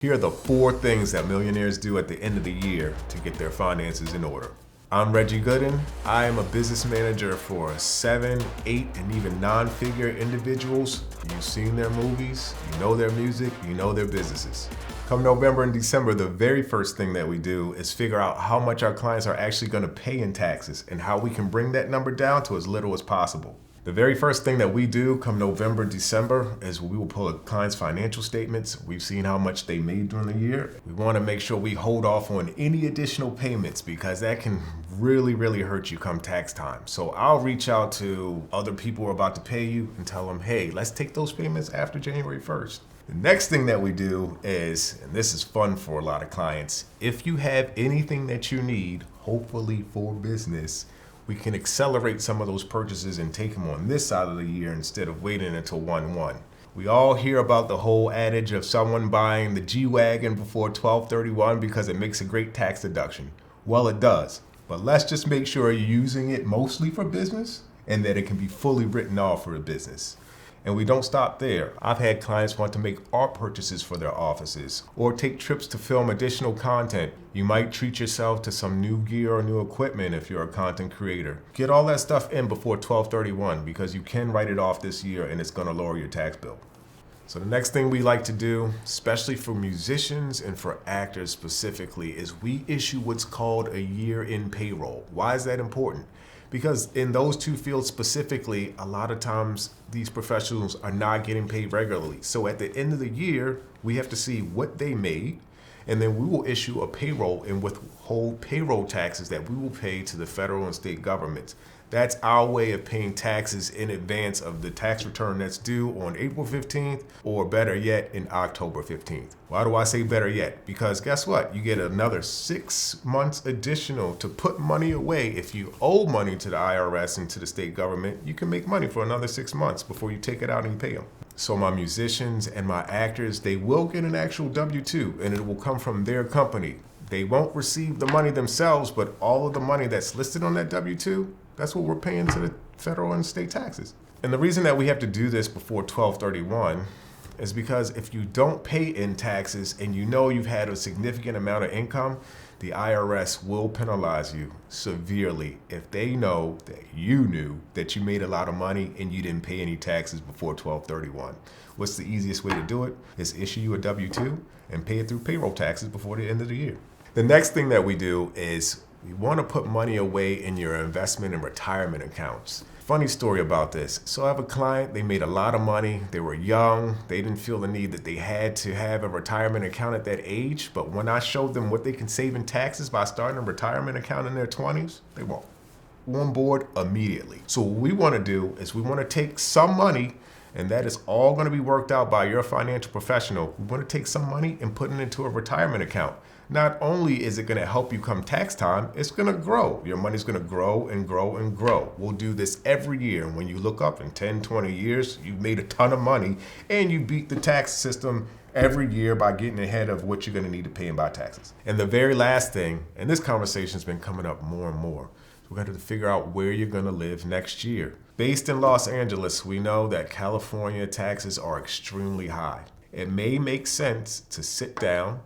Here are the 4 things that millionaires do at the end of the year to get their finances in order. I'm Reggie Gooden. I am a business manager for 7, 8, and even 9-figure individuals. You've seen their movies, you know their music, you know their businesses. Come November and December, the very first thing that we do is figure out how much our clients are actually going to pay in taxes and how we can bring that number down to as little as possible. The very first thing that we do come November, December is we will pull a client's financial statements. We've seen how much they made during the year. We want to make sure we hold off on any additional payments because that can really hurt you come tax time. So I'll reach out to other people who are about to pay you and tell them, hey, let's take those payments after January 1st. The next thing that we do is, and this is fun for a lot of clients, if you have anything that you need, hopefully for business, we can accelerate some of those purchases and take them on this side of the year instead of waiting until 1/1. We all hear about the whole adage of someone buying the G-Wagon before 12/31 because it makes a great tax deduction. Well, it does, but let's just make sure you're using it mostly for business and that it can be fully written off for a business. And we don't stop there. I've had clients want to make art purchases for their offices or take trips to film additional content. You might treat yourself to some new gear or new equipment if you're a content creator. Get all that stuff in before 12/31 because you can write it off this year and it's going to lower your tax bill. So the next thing we like to do, especially for musicians and for actors specifically, is we issue what's called a year-end payroll. Why is that important? Because in those two fields specifically, a lot of times these professionals are not getting paid regularly. So at the end of the year, we have to see what they made, and then we will issue a payroll and withhold payroll taxes that we will pay to the federal and state governments. That's our way of paying taxes in advance of the tax return that's due on April 15th, or better yet, in October 15th. Why do I say better yet? Because guess what? You get another 6 months additional to put money away. If you owe money to the IRS and to the state government, you can make money for another 6 months before you take it out and you pay them. So my musicians and my actors, they will get an actual W-2 and it will come from their company. They won't receive the money themselves, but all of the money that's listed on that W-2, that's what we're paying to the federal and state taxes. And the reason that we have to do this before 12/31 is because if you don't pay in taxes and you know you've had a significant amount of income, the IRS will penalize you severely if they know that you knew that you made a lot of money and you didn't pay any taxes before 12/31. What's the easiest way to do it? Is issue you a W-2 and pay it through payroll taxes before the end of the year. The next thing that we do is we want to put money away in your investment and retirement accounts. Funny story about this. So I have a client, they made a lot of money, they were young, they didn't feel the need that they had to have a retirement account at that age, but when I showed them what they can save in taxes by starting a retirement account in their 20s, they were on board immediately. So what we want to do is we want to take some money, and that is all going to be worked out by your financial professional. We want to take some money and put it into a retirement account. Not only is it going to help you come tax time, it's going to grow. Your money's going to grow and grow and grow. We'll do this every year. And when you look up in 10, 20 years, you've made a ton of money and you beat the tax system every year by getting ahead of what you're going to need to pay in by taxes. And the very last thing, and this conversation's been coming up more and more, we're going to have to figure out where you're going to live next year. Based in Los Angeles, we know that California taxes are extremely high. It may make sense to sit down,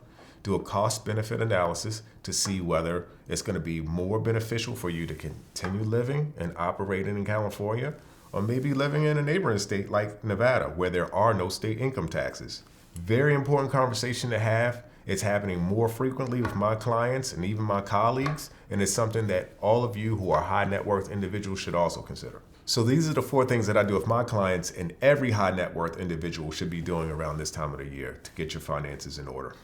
do a cost-benefit analysis to see whether it's going to be more beneficial for you to continue living and operating in California, or maybe living in a neighboring state like Nevada, where there are no state income taxes. Very important conversation to have. It's happening more frequently with my clients and even my colleagues, and it's something that all of you who are high net worth individuals should also consider. So these are the 4 things that I do with my clients, and every high net worth individual should be doing around this time of the year to get your finances in order.